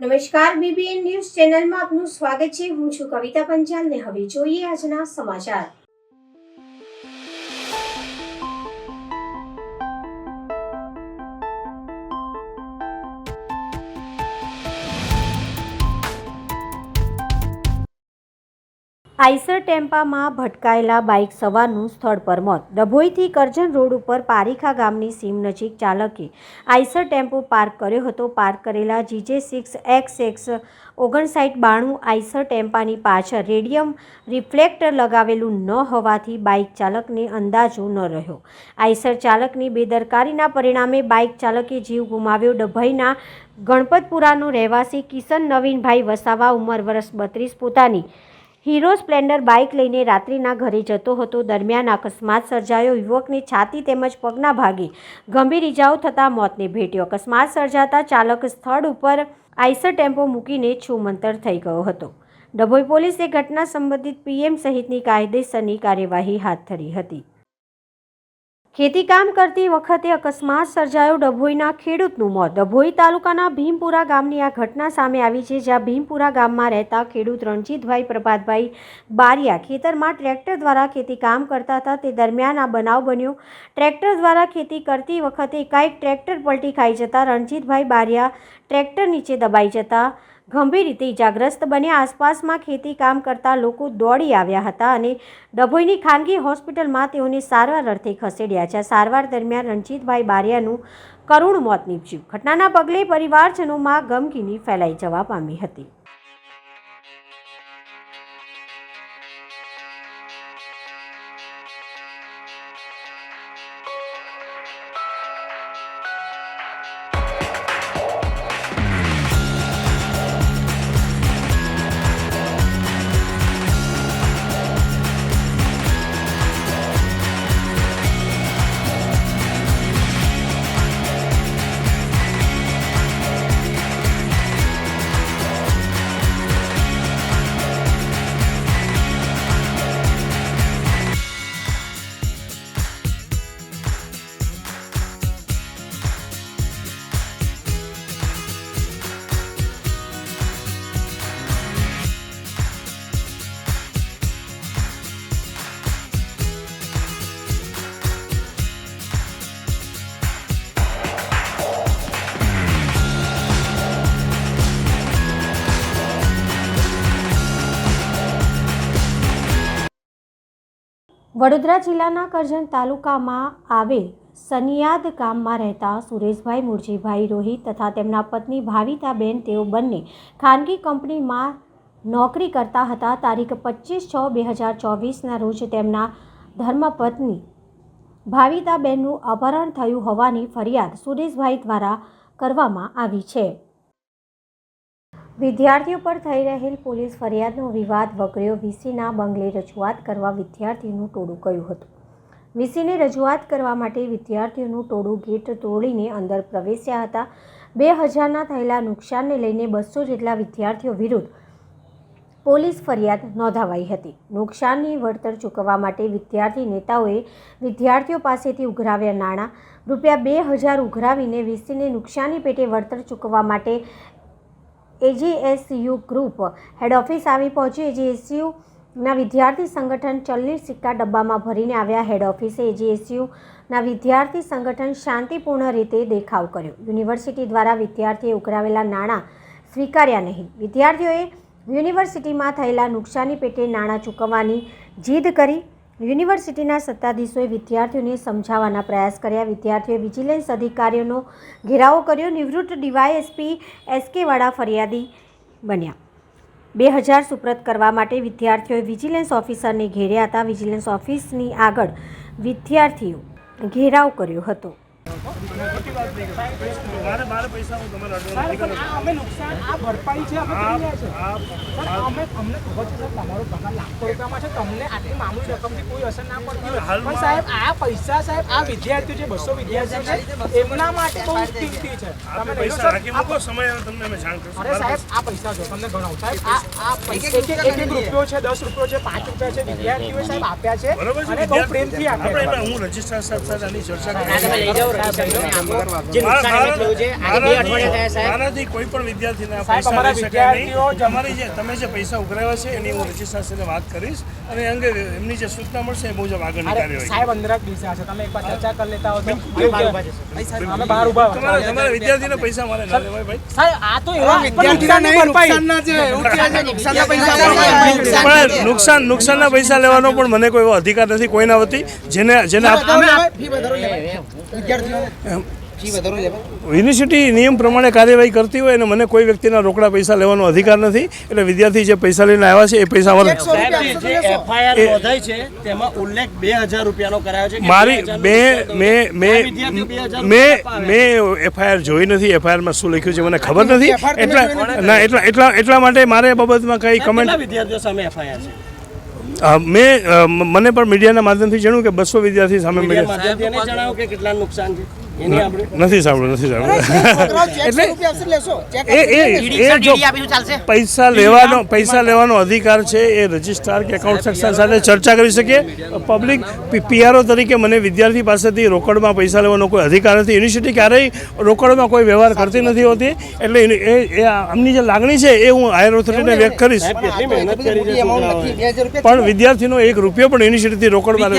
નમસ્કાર, BBN news ચેનલમાં આપનું સ્વાગત છે। હું છું કવિતા પંચાલ ને હવે જોઈએ આજના સમાચાર। આઈસર ટેમ્પામાં ભટકાયેલા બાઇક સવારનું સ્થળ પર મોત। ડભોઈથી કરજણ રોડ ઉપર પારીખા ગામની સીમ નજીક ચાલકે આઈસર ટેમ્પો પાર્ક કર્યો હતો। પાર્ક કરેલા GJ6XX 5992 આઈસર ટેમ્પાની પાછળ રેડિયમ રિફ્લેક્ટર લગાવેલું ન હોવાથી બાઇક ચાલકને અંદાજો ન રહ્યો। આઈસર ચાલકની બેદરકારીના પરિણામે બાઇક ચાલકે જીવ ગુમાવ્યો। ડભોઈના ગણપતપુરાનો રહેવાસી કિશન નવીનભાઈ વસાવા ઉંમર વર્ષ 32 પોતાની હીરો સ્પ્લેન્ડર બાઇક લઈને રાત્રિના ઘરે જતો હતો। દરમિયાન અકસ્માત સર્જાયો। યુવકને છાતી તેમજ પગના ભાગે ગંભીર ઇજાઓ થતાં મોતને ભેટ્યો। અકસ્માત સર્જાતા ચાલક સ્થળ ઉપર આઈસર ટેમ્પો મૂકીને છૂમંતર થઈ ગયો હતો। ડભોઈ પોલીસે ઘટના સંબંધિત PM સહિતની કાયદેસરની કાર્યવાહી હાથ ધરી હતી। ખેતીકામ કરતી વખતે અકસ્માત સર્જાયો। ડભોઈના ખેડૂતનું મોત। ડભોઈ તાલુકાના ભીમપુરા ગામની આ ઘટના સામે આવી છે, જ્યાં ભીમપુરા ગામમાં રહેતા ખેડૂત રણજીતભાઈ પ્રભાતભાઈ બારિયા ખેતરમાં ટ્રેક્ટર દ્વારા ખેતીકામ કરતા હતા। તે દરમિયાન આ બનાવ બન્યો। ટ્રેક્ટર દ્વારા ખેતી કરતી વખતે એકાએક ટ્રેક્ટર પલટી ખાઈ જતા રણજીતભાઈ બારિયા ટ્રેક્ટર નીચે દબાઈ જતા ગંભીર રીતે ઇજાગ્રસ્ત બન્યા। આસપાસમાં ખેતી કામ કરતા લોકો દોડી આવ્યા હતા અને ડભોઈની ખાનગી હોસ્પિટલમાં તેઓને સારવાર અર્થે ખસેડ્યા છે। સારવાર દરમિયાન રણજીતભાઈ બારિયાનું કરુણ મોત નીપજ્યું। ઘટનાના પગલે પરિવારજનોમાં ગમગીની ફેલાઈ જવા પામી હતી। વડોદરા જિલ્લાના કરજણ તાલુકામાં આવેલ સનિયાદ ગામમાં રહેતા સુરેશભાઈ મુરજીભાઈ રોહિત તથા તેમના પત્ની ભાવિતાબેન, તેઓ બંને ખાનગી કંપનીમાં નોકરી કરતા હતા। તારીખ 25/6/2024ના રોજ તેમના ધર્મપત્ની ભાવિતાબેનનું અપહરણ થયું હોવાની ફરિયાદ સુરેશભાઈ દ્વારા કરવામાં આવી છે। વિદ્યાર્થીઓ પર થઈ રહેલ પોલીસ ફરિયાદનો વિવાદ વકર્યો। VCના બંગલે રજૂઆત કરવા વિદ્યાર્થીઓનું ટોળું ગયું હતું। VCને રજૂઆત કરવા માટે વિદ્યાર્થીઓનું ટોળું ગેટ તોડીને અંદર પ્રવેશ્યા હતા। 2000ના થયેલા નુકસાનને લઈને 200 જેટલા વિદ્યાર્થીઓ વિરુદ્ધ પોલીસ ફરિયાદ નોંધાવાઈ હતી। નુકસાનની વળતર ચૂકવવા માટે વિદ્યાર્થી નેતાઓએ વિદ્યાર્થીઓ પાસેથી ઉઘરાવ્યા નાણાં ₹2000 ઉઘરાવીને VCને નુકસાની પેટે વળતર ચૂકવવા માટે AJSU ગ્રુપ હેડ ઓફિસ આવી પહોંચ્યું। AJSUના વિદ્યાર્થી સંગઠન ચલણી સિક્કા ડબ્બામાં ભરીને આવ્યા। હેડ ઓફિસે AJSUના વિદ્યાર્થી સંગઠન શાંતિપૂર્ણ રીતે દેખાવ કર્યો। યુનિવર્સિટી દ્વારા વિદ્યાર્થીએ ઉઘરાવેલા નાણાં સ્વીકાર્યા નહીં। વિદ્યાર્થીઓએ યુનિવર્સિટીમાં થયેલા નુકસાની પેટે નાણાં ચૂકવવાની જીદ કરી। યુનિવર્સિટીના સત્તાધીશોએ વિદ્યાર્થીઓને સમજાવવાના પ્રયાસ કર્યા। વિદ્યાર્થીઓએ વિજિલન્સ અધિકારીઓનો ઘેરાવો કર્યો। નિવૃત્ત DYSP SK વાળા ફરિયાદી બન્યા। 2000 સુપ્રત કરવા માટે વિદ્યાર્થીઓએ વિજિલન્સ ઓફિસરને ઘેર્યા હતા। વિજિલન્સ ઓફિસની આગળ વિદ્યાર્થીઓ ઘેરાવ કર્યો હતો। ₹10 છે, ₹5 છે, વિદ્યાર્થીઓ સાહેબ આપ્યા છે। હું રજિસ્ટ્રાર સાહેબ સાથે આની ચર્ચા કરી મારાથી કોઈ પણ વિદ્યાર્થીના પૈસા લઈ શકાય નહીં. તમારી જે તમે જે પૈસા ઉઘરાવ્યા છે એની હું રજિસ્ટ્રાર સાથે વાત કરીશ અને એ અંગે એમની જે સૂચના મળશે એ મુજબ આગળની કાર્યવાહી. સાહેબ 15 દિવસે હશે, તમે એકવાર ચર્ચા કરી લેતા હો તો અમે બહાર ઊભા તમારા વિદ્યાર્થીના પૈસા મારે ના લેવાય ભાઈ. સાહેબ આ તો એવા નુકસાનના પૈસા લેવાનો પણ મને કોઈ એવો અધિકાર નથી કોઈના વતી. જેને યુનિવર્સિટી નિયમ પ્રમાણે કાર્યવાહી કરતી હોય અને મને કોઈ વ્યક્તિના રોકડા પૈસા લેવાનો અધિકાર નથી. એટલે વિદ્યાર્થી જે પૈસા લઈને આવ્યા છે એ પૈસા મારે મેં એફઆઈઆર જોઈ નથી. એફઆઈઆરમાં શું લખ્યું છે મને ખબર નથી. એટલા માટે મારે એ બાબતમાં કઈ કમેન્ટ મને પણ મીડિયાના માધ્યમથી જણાવ્યું કે 200 વિદ્યાર્થી સામે નથી સાંભળ્યું. એટલે પૈસા લેવાનો અધિકાર છે એ રજિસ્ટ્રાર કે એકાઉન્ટ સેક્શન સાથે ચર્ચા કરી શકીએ. પબ્લિક પીઆરઓ તરીકે મને વિદ્યાર્થી પાસેથી રોકડમાં પૈસા લેવાનો કોઈ અધિકાર નથી. યુનિવર્સિટી ક્યારેય રોકડમાં કોઈ વ્યવહાર કરતી નથી હોતી. એટલે એ આમની જે લાગણી છે એ હું હાયર ઓથોરિટીને વ્યક્ત કરીશ. પણ વિદ્યાર્થીનો 1 રૂપિયો પણ યુનિવર્સિટીથી રોકડમાં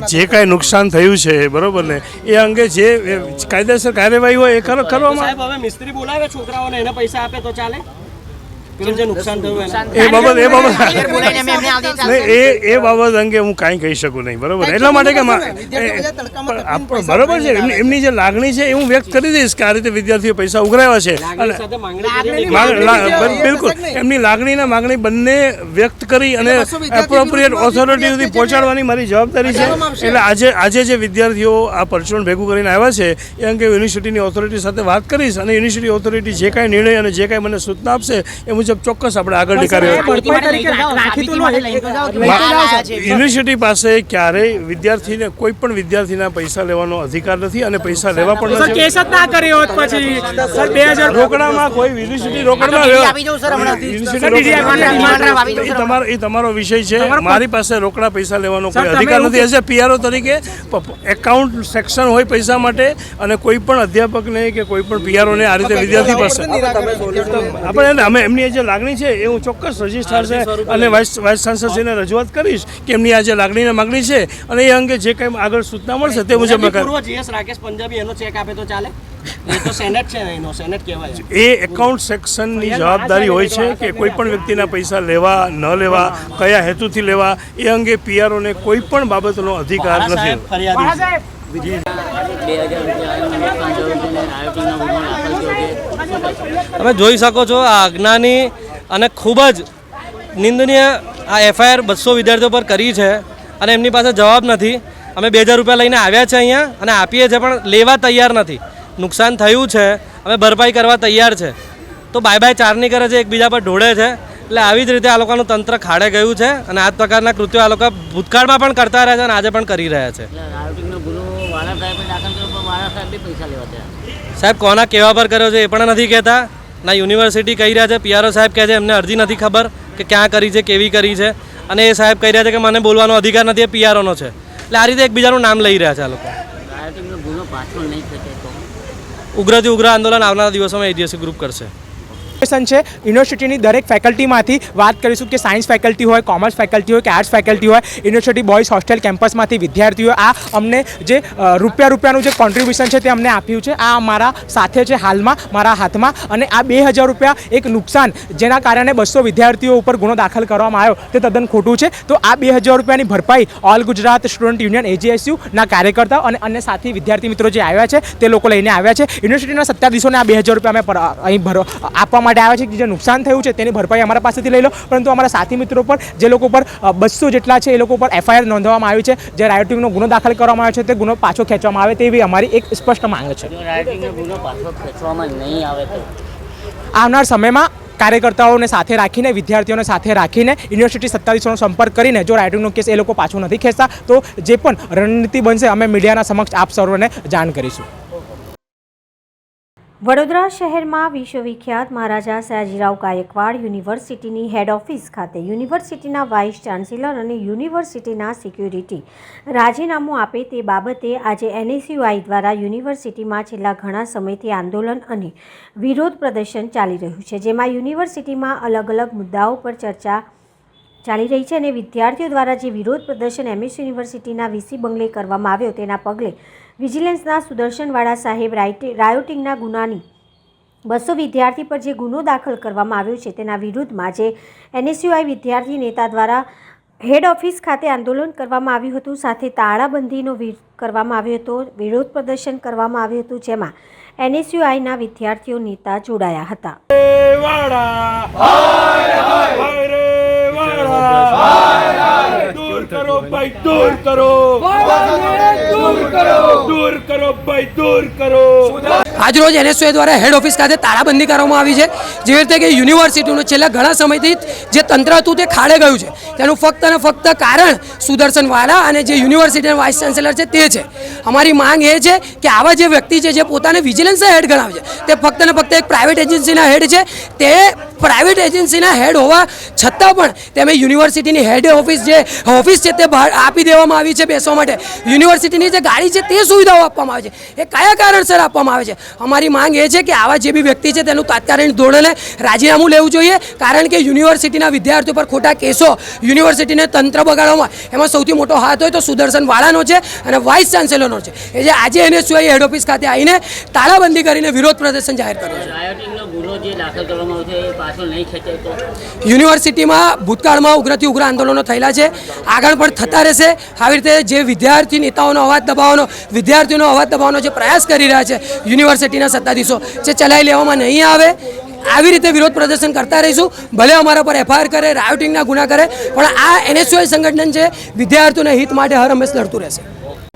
જે કાંઈ નુકસાન થયું છે બરોબર ને એ અંગે જે કાયદેસર કાર્યવાહી હોય એ કરવામાં. હવે મિસ્ત્રી બોલાવે છોકરાઓને એને પૈસા આપે તો ચાલે? નુકસાન એ બાબત અંગે હું કાંઈ કહી શકું નહીં બરોબર. એટલા માટે કે બરોબર છે એમની જે લાગણી છે એ હું વ્યક્ત કરી દઈશ કે આ રીતે વિદ્યાર્થીઓ પૈસા ઉઘરાવ્યા છે. બિલકુલ એમની લાગણીના માગણી બંને વ્યક્ત કરી અને એપ્રોપ્રિએટ ઓથોરિટી સુધી પહોંચાડવાની મારી જવાબદારી છે. એટલે આજે જે વિદ્યાર્થીઓ આ પરચુરણ ભેગું કરીને આવ્યા છે એ અંગે યુનિવર્સિટીની ઓથોરિટી સાથે વાત કરીશ અને યુનિવર્સિટી ઓથોરિટી જે કાંઈ નિર્ણય અને જે કાંઈ મને સૂચના આપશે એ મુજબ ચોક્કસ આપણે આગળની કાર્યવાહી. યુનિવર્સિટી પાસે ક્યારેય વિદ્યાર્થીને કોઈ પણ વિદ્યાર્થીના પૈસા લેવાનો અધિકાર નથી અને પૈસા લેવા પણ રોકડામાં કોઈ યુનિવર્સિટી રોકડમાં એ તમારો વિષય છે. મારી પાસે રોકડા પૈસા લેવાનો કોઈ અધિકાર નથી. એઝ એ પીઆરઓ તરીકે એકાઉન્ટ સેક્શન હોય પૈસા માટે અને કોઈ પણ અધ્યાપકને કે કોઈ પણ પીઆરઓને આ રીતે વિદ્યાર્થી પાસે આપણે અમે એમની જે લાગણી છે એ હું ચોક્કસ રજિસ્ટ્રાર છે અને વાઇસ ચાન્સલરશ્રીને રજૂઆત કરીશ કે એમની આ જે લાગણીની માગણી છે અને એ અંગે જે કંઈ આગળ સૂચના મળશે તે મુજબ રાકેશ પંજાબી એનો ચેક આપે તો ચાલે? તો સેનેટ છે ને, એનો સેનેટ કહેવાય. એ એકાઉન્ટ સેક્શનની જવાબદારી હોય છે કે કોઈ પણ વ્યક્તિના પૈસા લેવા ન લેવા, કયા હેતુથી લેવા એ અંગે પીઆરઓને કોઈ પણ બાબતનો અધિકાર નથી. તમે જોઈ શકો છો આ અજ્ઞાની અને ખૂબ જ નિંદનીય આ એફઆઈઆર 200 વિદ્યાર્થીઓ પર કરી છે અને એમની પાસે જવાબ નથી. અમે 2000 રૂપિયા લઈને આવ્યા છે અહીંયા અને આપીએ છીએ પણ લેવા તૈયાર નથી. નુકસાન થયું છે, અમે ભરપાઈ કરવા તૈયાર છે તો બાય બાય ચારની કરે છે, એકબીજા પર ઢોળે છે. એટલે આવી જ રીતે આ લોકોનું તંત્ર ખાડે ગયું છે અને આ પ્રકારના કૃત્યો આ લોકો ભૂતકાળમાં પણ કરતા રહ્યા છે અને આજે પણ કરી રહ્યા છે. સાહેબ કોના કેવા પર કર્યો છે એ પણ નથી કહેતા. ના યુનિવર્સિટી કહી રહ્યા છે, પીઆરઓ સાહેબ કહે છે એમને અરજી નથી ખબર કે ક્યાં કરી છે, કેવી કરી છે, અને એ સાહેબ કહી રહ્યા છે કે મને બોલવાનો અધિકાર નથી, એ પીઆરઓનો છે. એટલે આ રીતે એકબીજાનું નામ લઈ રહ્યા છે આ લોકો. ઉગ્રથી ઉગ્ર આંદોલન આવનારા દિવસોમાં એજીએસસી ગ્રુપ કરશે. છે યુનિવર્સિટીની દરેક ફેકલ્ટીમાંથી વાત કરીશું કે સાયન્સ ફેકલ્ટી હોય, કોમર્સ ફેકલ્ટી હોય કે આર્ટ્સ ફેકલ્ટી હોય, યુનિવર્સિટી બોયઝ હોસ્ટેલ કેમ્પસમાંથી વિદ્યાર્થીઓ આ અમને જે રૂપિયાનું જે કોન્ટ્રીબ્યુશન છે તે અમને આપ્યું છે. આ અમારા સાથે છે હાલમાં મારા હાથમાં, અને આ 2000 રૂપિયા એક નુકસાન જેના કારણે 200 વિદ્યાર્થીઓ ઉપર ગુનો દાખલ કરવામાં આવ્યો તે તદ્દન ખોટું છે. તો આ 2000 રૂપિયાની ભરપાઈ ઓલ ગુજરાત સ્ટુડન્ટ યુનિયન AJSUના કાર્યકર્તાઓ અને અન્ય સાથી વિદ્યાર્થી મિત્રો જે આવ્યા છે તે લોકો લઈને આવ્યા છે. યુનિવર્સિટીના સત્તાધીશોને આ 2000 રૂપિયા અમે અહીં આપવા માટે આવ્યા છે કે જે નુકસાન થયું છે તેની ભરપાઈ અમારા પાસેથી લઈ લો. પરંતુ અમારા સાથી મિત્રો પર જે લોકો પર 200 જેટલા છે એ લોકો પર એફઆઈઆર નોંધવામાં આવી છે, જે રાયોટિંગનો ગુનો દાખલ કરવામાં આવ્યો છે તે ગુનો પાછો ખેંચવામાં આવે તેવી અમારી એક સ્પષ્ટ માંગ છે. આવનાર સમયમાં કાર્યકર્તાઓને સાથે રાખીને, વિદ્યાર્થીઓને સાથે રાખીને, યુનિવર્સિટી સત્તાધીશોનો સંપર્ક કરીને જો રાઇટિંગનો કેસ એ લોકો પાછો નથી ખેંચતા તો જે પણ રણનીતિ બનશે અમે મીડિયાના સમક્ષ આપ સર્વને જાણ કરીશું. વડોદરા શહેરમાં વિશ્વવિખ્યાત મહારાજા સયાજીરાવ ગાયકવાડ યુનિવર્સિટીની હેડ ઓફિસ ખાતે યુનિવર્સિટીના વાઇસ ચાન્સેલર અને યુનિવર્સિટીના સિક્યુરિટી રાજીનામું આપે તે બાબતે આજે NSUI દ્વારા યુનિવર્સિટીમાં છેલ્લા ઘણા સમયથી આંદોલન અને વિરોધ પ્રદર્શન ચાલી રહ્યું છે, જેમાં યુનિવર્સિટીમાં અલગ અલગ મુદ્દાઓ પર ચર્ચા ચાલી રહી છે અને વિદ્યાર્થીઓ દ્વારા જે વિરોધ પ્રદર્શન MS યુનિવર્સિટીના VC બંગલે કરવામાં આવ્યો તેના પગલે વિજિલન્સના સુદર્શનવાળા સાહેબ રાયોટિંગના ગુનાની 200 વિદ્યાર્થી પર જે ગુનો દાખલ કરવામાં આવ્યો છે તેના વિરુદ્ધમાં જે NSUI વિદ્યાર્થી નેતા દ્વારા હેડ ઓફિસ ખાતે આંદોલન કરવામાં આવ્યું હતું, સાથે તાળાબંધીનો કરવામાં આવ્યો હતો, વિરોધ પ્રદર્શન કરવામાં આવ્યું હતું, જેમાં NSUIના વિદ્યાર્થીઓ નેતા જોડાયા હતા. दूर करो भाई, दूर करो, दूर करो, दूर करो भाई, दूर करो. આજરોજ NSUI દ્વારા હેડ ઓફિસ ખાતે તાળાબંધી કરવામાં આવી છે. જેવી રીતે કે યુનિવર્સિટીનું છેલ્લા ઘણા સમયથી જે તંત્ર હતું તે ખાડે ગયું છે, તેનું ફક્ત અને ફક્ત કારણ સુદર્શન વાળા અને જે યુનિવર્સિટીના વાઇસ ચાન્સેલર છે તે છે. અમારી માંગ એ છે કે આવા જે વ્યક્તિ છે જે પોતાને વિજિલન્સના હેડ ગણાવે છે તે ફક્ત ને ફક્ત એક પ્રાઇવેટ એજન્સીના હેડ છે. તે પ્રાઇવેટ એજન્સીના હેડ હોવા છતાં પણ તેમે યુનિવર્સિટીની હેડ ઓફિસ છે તે બહાર આપી દેવામાં આવી છે બેસવા માટે. યુનિવર્સિટીની જે ગાડી છે તે સુવિધાઓ આપવામાં આવે છે, એ કયા કારણસર આપવામાં આવે છે? અમારી માંગ એ છે કે આવા જે બી વ્યક્તિ છે તેનું તાત્કાલિક ધોરણે રાજીનામું લેવું જોઈએ, કારણ કે યુનિવર્સિટીના વિદ્યાર્થીઓ પર ખોટા કેસો યુનિવર્સિટીને તંત્ર બગાડવામાં એમાં સૌથી મોટો હાથ હોય તો સુદર્શન વાળાનો છે અને વાઇસ ચાન્સેલરનો છે. એ જે આજે NSUI હેડ ઓફિસ ખાતે આવીને તાળાબંધી કરીને વિરોધ પ્રદર્શન જાહેર કર્યું છે. યુનિવર્સિટીમાં ભૂતકાળમાં ઉગ્રથી ઉગ્ર આંદોલનો થયેલા છે, આગળ પણ થતા રહેશે. આવી રીતે જે વિદ્યાર્થી નેતાઓનો અવાજ દબાવવાનો, વિદ્યાર્થીઓનો અવાજ દબાવવાનો જે પ્રયાસ કરી રહ્યા છે યુનિવર્સિટીના સત્તાધીશો, જે ચલાવી લેવામાં નહીં આવે. આવી રીતે વિરોધ પ્રદર્શન કરતા રહીશું. ભલે અમારા પર FIR કરે, રાયોટિંગના ગુના કરે, પણ આ NSUI સંગઠન છે વિદ્યાર્થીઓના હિત માટે હર હંમેશ લડતું રહેશે.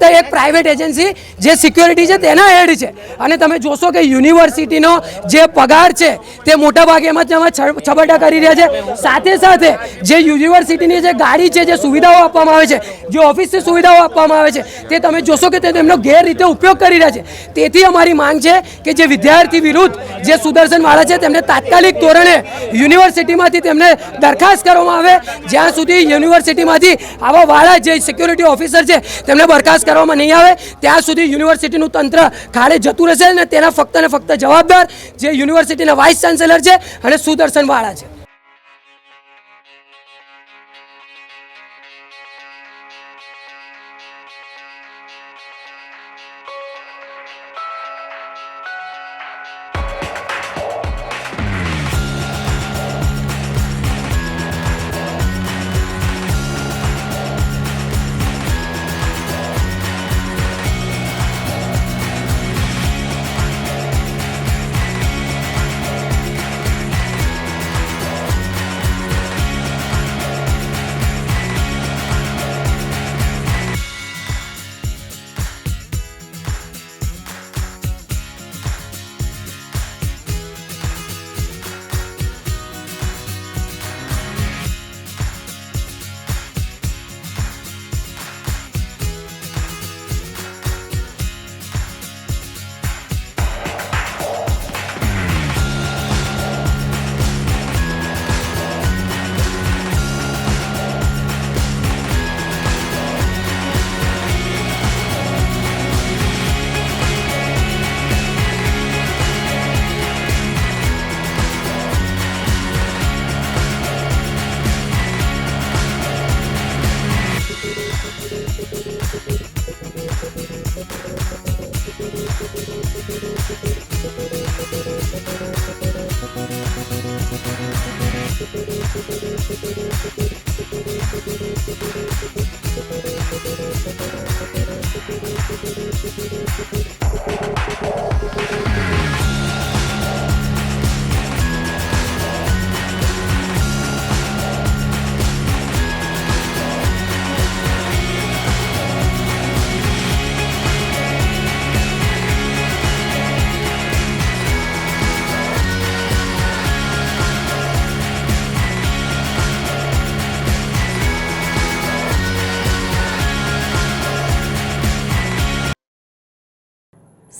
એક પ્રાઇવેટ એજન્સી જે સિક્યોરિટી છે તેના હેડ છે, અને તમે જોશો કે યુનિવર્સિટીનો જે પગાર છે તે મોટા ભાગે એમાં છબરડા કરી રહ્યા છે. સાથે સાથે જે યુનિવર્સિટીની જે ગાડી છે, જે સુવિધાઓ આપવામાં આવે છે, જે ઓફિસની સુવિધાઓ આપવામાં આવે છે, તે તમે જોશો કે તે તેમનો ગેરરીતે ઉપયોગ કરી રહ્યા છે. તેથી અમારી માંગ છે કે જે વિદ્યાર્થી વિરુદ્ધ જે સુદર્શન વાળા છે તેમને તાત્કાલિક ધોરણે યુનિવર્સિટીમાંથી તેમને દરખાસ્ત કરવામાં આવે. જ્યાં સુધી યુનિવર્સિટીમાંથી આવા વાળા જે સિક્યોરિટી ઓફિસર છે તેમને બરખાસ્ત કરવામાં નહીં આવે ત્યાં સુધી યુનિવર્સિટીનું તંત્ર ખાડે જતું રહેશે, અને તેના ફક્ત ને ફક્ત જવાબદાર જે યુનિવર્સિટીના વાઇસ ચાન્સેલર છે અને સુદર્શન વાળા છે.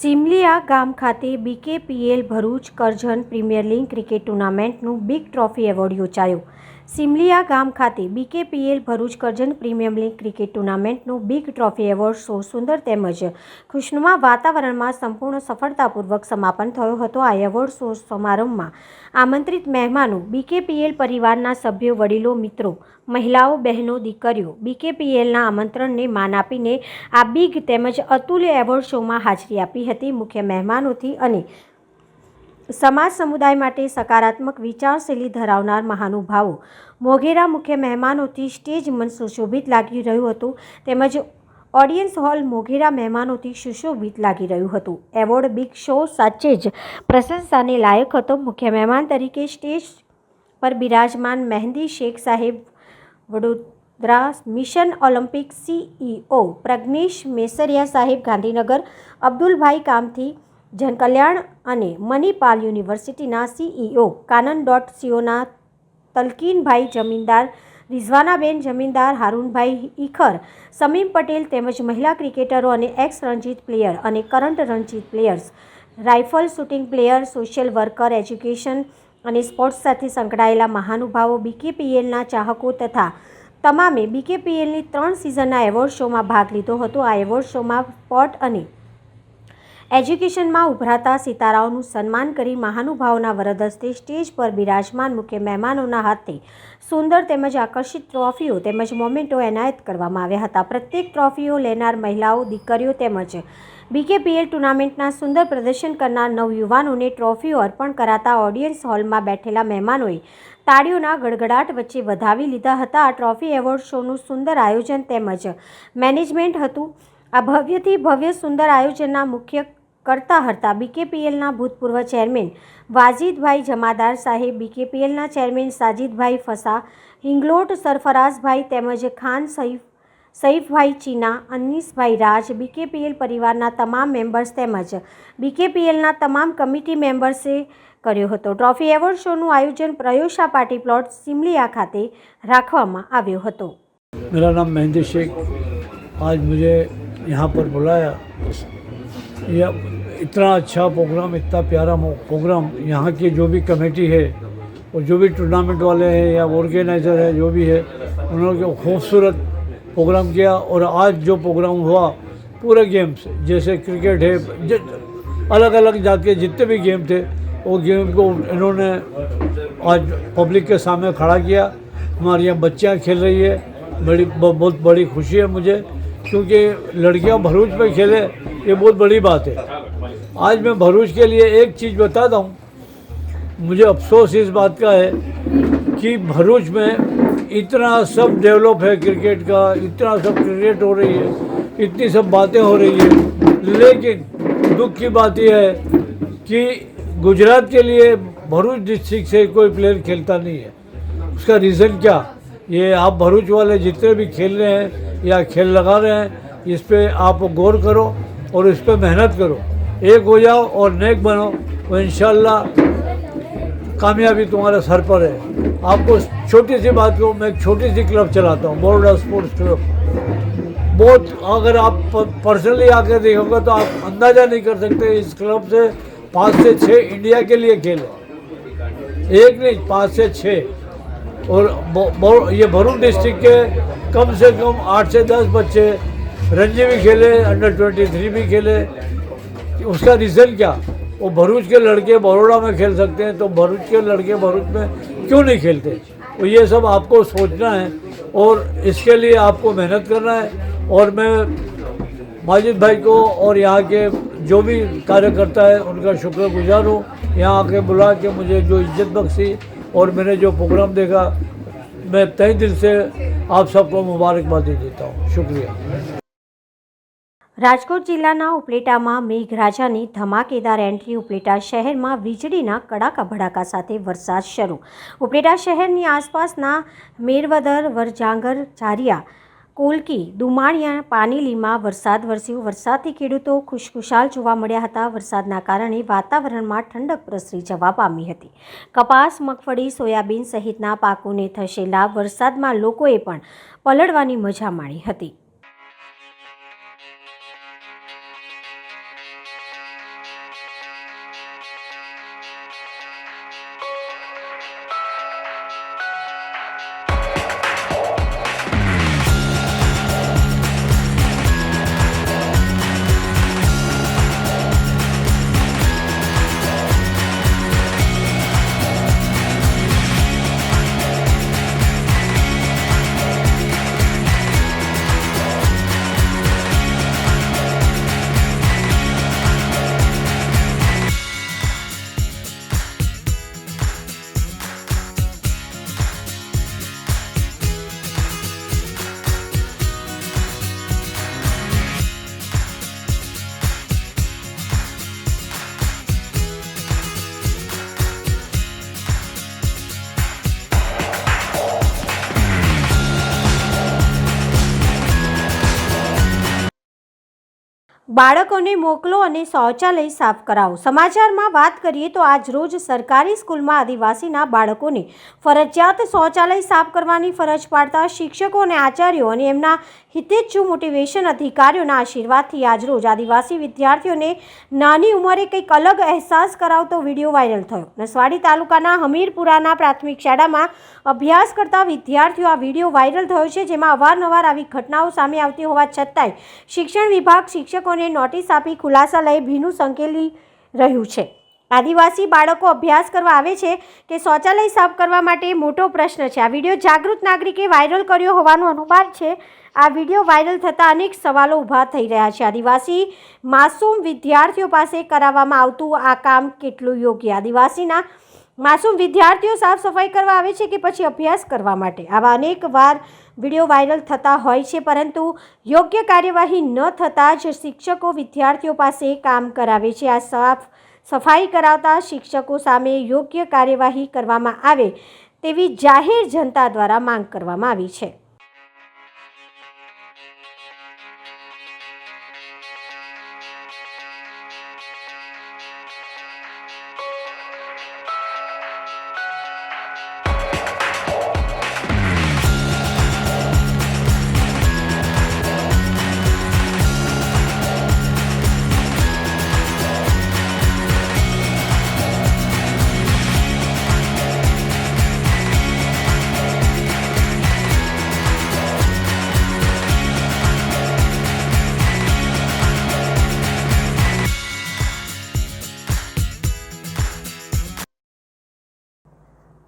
સિમલિયા ગામ ખાતે BKPL Bharuch Karjan premier league cricket ટુર્નામેન્ટનું બિગ ટ્રોફી એવોર્ડ યોજાયો. સિમલિયા ગામ ખાતે BKPL Bharuch Karjan premier league cricket ટુર્નામેન્ટનું બિગ ટ્રોફી એવોર્ડ શો સુંદર તેમજ ખુશનુમા વાતાવરણમાં સંપૂર્ણ સફળતાપૂર્વક સમાપન થયો હતો. આ એવોર્ડ શો સમારંભમાં આમંત્રિત મહેમાનો, BKPL પરિવારના સભ્યો, વડીલો, મિત્રો, મહિલાઓ, બહેનો, દીકરીઓ BKPLના આમંત્રણને માન આપીને આ બિગ તેમજ અતુલ્ય એવોર્ડ શોમાં હાજરી આપી હતી. મુખ્ય મહેમાનોથી અને સમાજ સમુદાય માટે સકારાત્મક વિચારશૈલી ધરાવનાર મહાનુભાવો મોઘેરા મુખ્ય મહેમાનોથી સ્ટેજ મંચ સુશોભિત લાગી રહ્યું હતું તેમજ ઓડિયન્સ હોલ મોઘેરા મહેમાનોથી સુશોભિત લાગી રહ્યું હતું. એવોર્ડ બિગ શો સાચે જ પ્રશંસાને લાયક હતો. મુખ્ય મહેમાન તરીકે સ્ટેજ પર બિરાજમાન મહેંદી શેખ સાહેબ, Vadodara mission Olympic CEO Prajnesh Mesariya સાહેબ, ગાંધીનગર અબ્દુલભાઈ કામથી, જનકલ્યાણ અને મણિપાલ યુનિવર્સિટીના CEO કાનન.COના તલકીનભાઈ જમીનદાર, રિઝવાનાબેન જમીનદાર, હારૂનભાઈ ઈખર, સમીમ પટેલ તેમજ મહિલા ક્રિકેટરો અને એક્સ રણજીત પ્લેયર અને current Ranjit players, rifle shooting player, social worker, education અને સ્પોર્ટ્સ સાથે સંકળાયેલા મહાનુભાવો, BKPLના ચાહકો તથા તમામે BKPLની 3 સિઝનના એવોર્ડ શોમાં ભાગ લીધો હતો. આ એવોર્ડ શોમાં સ્પોર્ટ અને એજ્યુકેશનમાં ઉભરાતા સિતારાઓનું સન્માન કરી મહાનુભાવોના વરદ હસ્તે સ્ટેજ પર બિરાજમાન મુખ્ય મહેમાનોના હાથે સુંદર તેમજ આકર્ષિત ટ્રોફીઓ તેમજ મોમેન્ટો એનાયત કરવામાં આવ્યા હતા. પ્રત્યેક ટ્રોફીઓ લેનાર મહિલાઓ, દીકરીઓ તેમજ BKPL ટુર્નામેન્ટના સુંદર પ્રદર્શન કરનાર નવયુવાનોને ટ્રોફીઓ અર્પણ કરાતા ઓડિયન્સ હોલમાં બેઠેલા મહેમાનોએ તાળીઓના ગડગડાટ વચ્ચે વધાવી લીધા હતા. આ ટ્રોફી એવોર્ડ શોનું સુંદર આયોજન તેમજ મેનેજમેન્ટ હતું. આ ભવ્યથી ભવ્ય સુંદર આયોજનના મુખ્ય કરતા હતા BKPLના ભૂતપૂર્વ ચેરમેન વાજીદભાઈ જમાદાર સાહેબ, BKPLના ચેરમેન સાજીદભાઈ ફસા, હિંગલોટ સરફરાઝભાઈ તેમજ ખાન સઈફભાઈ ચીના, અનીસભાઈ રાજ, BKPL પરિવારના તમામ મેમ્બર્સ તેમજ BKPLના તમામ કમિટી મેમ્બર્સે કર્યો હતો. ટ્રોફી એવોર્ડ શોનું આયોજન પ્રયોશા પાર્ટી પ્લોટ સિમલિયા ખાતે રાખવામાં આવ્યો હતો. मेरा नाम मेहंदी शेख, आज मुझे यहाँ पर बुलाया. यह इतना अच्छा प्रोग्राम, इतना प्यारा प्रोग्राम, यहाँ की जो भी कमेटी है और जो भी टूर्नामेंट वाले हैं या ऑर्गेनाइज़र है जो भी है, उन्होंने खूबसूरत प्रोग्राम किया. और आज जो प्रोग्राम हुआ पूरे गेम्स जैसे क्रिकेट है, अलग अलग जात के जितने भी गेम थे वो गेम को इन्होंने आज पब्लिक के सामने खड़ा किया. हमारे यहाँ बच्चियाँ खेल रही है, बहुत बड़ी खुशी है मुझे, क्योंकि लड़कियाँ भरूच में खेले ये बहुत बड़ी बात है. आज मैं भरूच के लिए एक चीज़ बताता हूँ. मुझे अफसोस इस बात का है कि भरूच में इतना सब डेवलप है क्रिकेट का, इतना सब क्रिकेट हो रही है, इतनी सब बातें हो रही है, लेकिन दुख की बात यह है कि गुजरात के लिए भरूच डिस्ट्रिक्ट से कोई प्लेयर खेलता नहीं है. उसका रीज़न क्या? ये आप भरूच वाले जितने भी खेल रहे हैं या खेल लगा रहे हैं, इस पे आप गौर करो और इस पे मेहनत करो, एक हो जाओ और नेक बनो, तो इंशाल्लाह कामयाबी तुम्हारे सर पर है. आपको छोटी सी बात को, मैं एक छोटी सी क्लब चलाता हूँ, बड़ौदा स्पोर्ट्स क्लब. बहुत, अगर आप पर्सनली आकर देखोगे तो आप अंदाज़ा नहीं कर सकते. इस क्लब से 5 से 6 इंडिया के लिए खेले, एक नहीं 5 से 6. और ये भरूच डिस्ट्रिक्ट के कम से कम 8 से 10 बच्चे रणजी भी खेले, अंडर 23 भी खेले. उसका रीज़न क्या? वो भरूच के लड़के बड़ौदा में खेल सकते हैं तो भरूच के लड़के भरूच में क्यों नहीं खेलते? तो ये सब आपको सोचना है और इसके लिए आपको मेहनत करना है. और मैं माजिद भाई को और यहाँ के जो भी कार्यकर्ता है उनका शुक्रगुजार हूँ. यहाँ आके बुला के मुझे जो इज्जत बख्शी और मैंने जो प्रोग्राम देखा, मैं तहे दिल से आप सबको मुबारकबादी देता हूँ. शुक्रिया. રાજકોટ જિલ્લાના ઉપલેટામાં મેઘરાજાની ધમાકેદાર એન્ટ્રી. ઉપલેટા શહેરમાં વીજળીના કડાકા ભડાકા સાથે વરસાદ શરૂ. ઉપલેટા શહેરની આસપાસના મેરવદર, વરજાંગર, ચારિયા, કોલકી, દુમાણિયા, પાનેલીમાં વરસાદ વરસ્યો. વરસાદથી ખેડૂતો ખુશખુશાલ જોવા મળ્યા હતા. વરસાદના કારણે વાતાવરણમાં ઠંડક પ્રસરી જવા પામી હતી. કપાસ, મગફળી, સોયાબીન સહિતના પાકોને થશે લાભ. વરસાદમાં લોકોએ પણ પલળવાની મજા માણી હતી. બાળકોને મોકલો અને શૌચાલય સાફ કરાવો. સમાચારમાં વાત કરીએ તો આજ રોજ સરકારી સ્કૂલમાં આદિવાસીના બાળકોને ફરજિયાત શૌચાલય સાફ કરવાની ફરજ પાડતા શિક્ષકો અને આચાર્યો અને એમના હિતેચ્છુ મોટિવેશન અધિકારીઓના આશીર્વાદથી આજ રોજ આદિવાસી વિદ્યાર્થીઓને નાની ઉંમરે કંઈક અલગ અહેસાસ કરાવતો વિડીયો વાયરલ થયો. નસવાડી તાલુકાના હમીરપુરાના પ્રાથમિક શાળામાં અભ્યાસ કરતા વિદ્યાર્થીઓ આ વિડીયો વાયરલ થયો છે, જેમાં અવારનવાર આવી ઘટનાઓ સામે આવતી હોવા છતાંય શિક્ષણ વિભાગ શિક્ષકોને નોટિસ આપી ખુલાસા લઈ ભીનું સંકેલી રહ્યું છે. આદિવાસી બાળકો અભ્યાસ કરવા આવે છે કે શૌચાલય સાફ કરવા માટે મોટો પ્રશ્ન છે. આ વિડીયો જાગૃત નાગરિકે વાયરલ કર્યો હોવાનું અનુમાન છે. આ વિડીયો વાયરલ થતાં અનેક સવાલો ઊભા થઈ રહ્યા છે. આદિવાસી માસૂમ વિદ્યાર્થીઓ પાસે કરાવવામાં આવતું આ કામ કેટલું યોગ્ય? આદિવાસીના માસૂમ વિદ્યાર્થીઓ સાફ સફાઈ કરવા આવે છે કે પછી અભ્યાસ કરવા માટે? આવા અનેક વાર વિડીયો વાયરલ થતા હોય છે, પરંતુ યોગ્ય કાર્યવાહી ન થતાં જ શિક્ષકો વિદ્યાર્થીઓ પાસે કામ કરાવે છે. આ સાફ સફાઈ કરાવતા શિક્ષકો સામે યોગ્ય કાર્યવાહી કરવામાં આવે તેવી જાહેર જનતા દ્વારા માંગ કરવામાં આવી છે.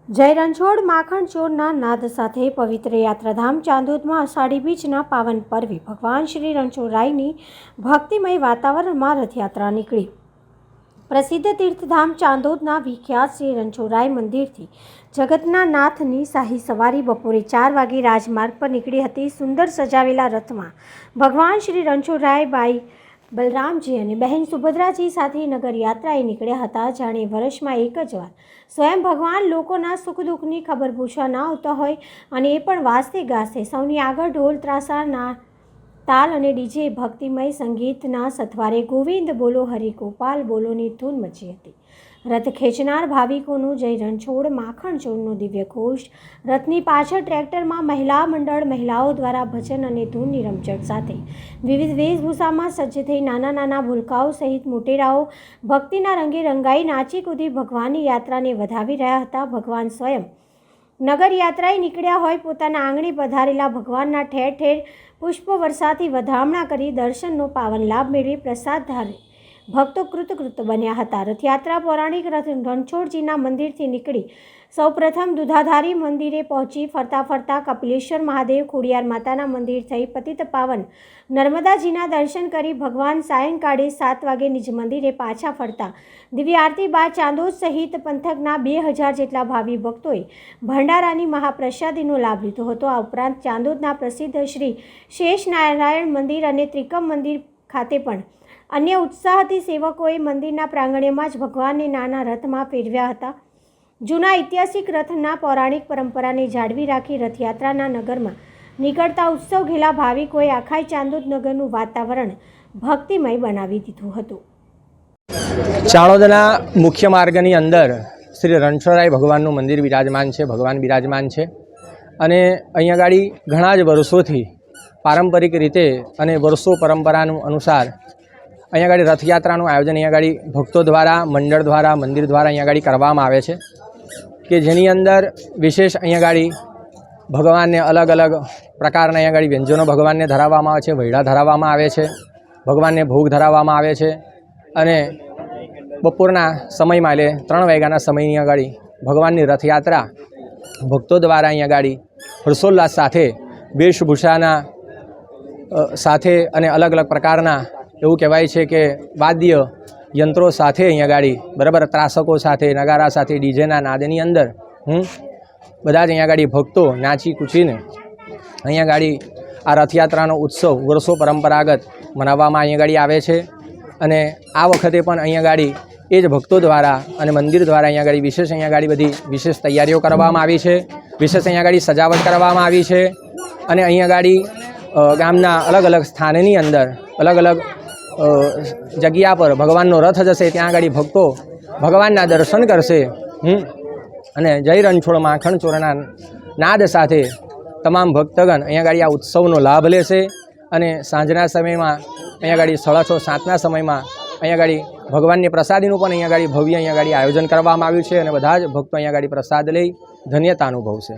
જય રણછોડ માખણ ચોરના નાદ સાથે પવિત્ર યાત્રાધામ ચાંદોદમાં અષાઢી બીજના પાવન પર્વે ભગવાન શ્રી રણછોડરાયની ભક્તિમય વાતાવરણમાં રથયાત્રા નીકળી. પ્રસિદ્ધ તીર્થધામ ચાંદોદના વિખ્યાત શ્રી રણછોડરાય મંદિરથી જગતના નાથની શાહી સવારી બપોરે 4 વાગે રાજમાર્ગ પર નીકળી હતી. સુંદર સજાવેલા રથમાં ભગવાન શ્રી રણછોડરાય ભાઈ બલરામજી અને બહેન સુભદ્રાજી સાથે નગર યાત્રાએ નીકળ્યા હતા. જાણે વર્ષમાં એક જ વાર સ્વયં ભગવાન લોકોના સુખ દુઃખની ખબર પૂછવા ના આવતા હોય, અને એ પણ વાજતે ગાજતે. સૌની આગળ ઢોલ ત્રાસાના તાલ અને ડીજે ભક્તિમય સંગીતના સથવારે ગોવિંદ બોલો હરિ ગોપાલ બોલોની ધૂન મચી હતી. રથ ખેંચનાર ભાવિકોનું જય રણછોડ માખણ ચોરનો દિવ્ય ઘોષ. રથની પાછળ ટ્રેક્ટરમાં મહિલા મંડળ મહિલાઓ દ્વારા ભજન અને ધૂનની રમઝટ સાથે વિવિધ વેશભૂષામાં સજ્જ થઈ નાના નાના ભૂલકાઓ સહિત મોટેરાઓ ભક્તિના રંગે રંગાઈ નાચી કૂદી ભગવાનની યાત્રાને વધાવી રહ્યા હતા. ભગવાન સ્વયં નગર યાત્રાએ નીકળ્યા હોય પોતાના આંગણે પધારેલા ભગવાનના ઠેર ઠેર પુષ્પ વર્ષાથી વધામણા કરી દર્શનનો પાવન લાભ મેળવી પ્રસાદ ધારે ભક્તો કૃતકૃત બન્યા હતા. રથયાત્રા પૌરાણિક રણછોડજીના મંદિરથી નીકળી સૌપ્રથમ દુધાધારી મંદિરે પહોંચી ફરતા ફરતા કપિલેશ્વર મહાદેવ ખોડિયાર માતાના મંદિર થઈ પતિત પાવન નર્મદાજીના દર્શન કરી ભગવાન સાયંકાળે 7 વાગે નિજ મંદિરે પાછા ફરતા દિવ્ય આરતી બાદ ચાંદોદ સહિત પંથકના 2000 જેટલા ભાવિ ભક્તોએ ભંડારાની મહાપ્રસાદીનો લાભ લીધો હતો. આ ઉપરાંત ચાંદોદના પ્રસિદ્ધ શ્રી શેષ નારાયણ મંદિર અને ત્રિકમ મંદિર ખાતે પણ અન્ય ઉત્સાહથી સેવકોએ મંદિરના પ્રાંગણમાં જ ભગવાનને નાના રથમાં ફેરવ્યા હતા. જૂના ઐતિહાસિક રથના પૌરાણિક પરંપરાને જાળવી રાખી રથયાત્રાના નગરમાં નીકળતા ઉત્સવ ઘેલા ભાવિકોએ આખા ચાંદોદ નગરનું વાતાવરણ ભક્તિમય બનાવી દીધું હતું. ચાણોદના મુખ્ય માર્ગની અંદર શ્રી રણછોડરાય ભગવાનનું મંદિર બિરાજમાન છે. ભગવાન બિરાજમાન છે અને અહીંયા ગાડી ઘણા જ વર્ષોથી પારંપરિક રીતે અને વર્ષો પરંપરાનું અનુસાર અહીંયા ગાડી રથયાત્રાનું આયોજન અહીંયા ગાડી ભક્તો દ્વારા મંડળ દ્વારા મંદિર દ્વારા અહીંયા ગાડી કરવામાં આવે છે, કે જેની અંદર વિશેષ અહીંયા ગાડી ભગવાનને અલગ અલગ પ્રકારના અહીંયા ગાડી વ્યંજનો ભગવાનને ધરાવવામાં આવે છે, વૈડા ધરાવવામાં આવે છે, ભગવાનને ભોગ ધરાવવામાં આવે છે. અને બપોરના સમયમાં એટલે 3 વાગ્યાના સમયની અહીંયા ગાડી ભગવાનની રથયાત્રા ભક્તો દ્વારા અહીંયા ગાડી હર્ષોલ્લાસ સાથે વેશભૂષાના સાથે અને અલગ અલગ પ્રકારના એવું કહેવાય છે કે વાદ્ય યંત્રો સાથે અહીંયા ગાડી બરાબર ત્રાસકો સાથે નગારા સાથે ડીજેના નાદની અંદર બધા જ અહીંયા ગાડી ભક્તો નાચી કૂચીને અહીંયા ગાડી આ રથયાત્રાનો ઉત્સવ વર્ષો પરંપરાગત મનાવવામાં અહીંયા ગાડી આવે છે. અને આ વખતે પણ અહીંયા ગાડી એ જ ભક્તો દ્વારા અને મંદિર દ્વારા અહીંયા ગાડી વિશેષ અહીંયા ગાડી બધી વિશેષ તૈયારીઓ કરવામાં આવી છે, વિશેષ અહીંયા ગાડી સજાવટ કરવામાં આવી છે. અને અહીંયા ગાડી ગામના અલગ અલગ સ્થાનની અંદર અલગ અલગ જગ્યા પર ભગવાનનો રથ જશે ત્યાં આગળ ભક્તો ભગવાનના દર્શન કરશે અને જય રણછોડ માખણ ચોરના નાદ સાથે તમામ ભક્તગણ અહીંયા આગળ આ ઉત્સવનો લાભ લેશે અને સાંજના સમયમાં અહીંયા આગળ 6:30-7ના સમયમાં અહીંયા આગળ ભગવાનની પ્રસાદીનું પણ અહીંયા આગળ ભવ્ય અહીંયા આગળ આયોજન કરવામાં આવ્યું છે અને બધા જ ભક્તો અહીંયા આગળ પ્રસાદ લઈ ધન્યતા અનુભવશે.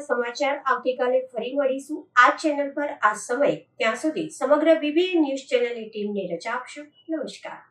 સમાચાર આવતીકાલે ફરી મળીશું આ ચેનલ પર આ સમય. ત્યાં સુધી સમગ્ર BBN ન્યૂઝ ચેનલની ટીમને રજા આપશો. નમસ્કાર.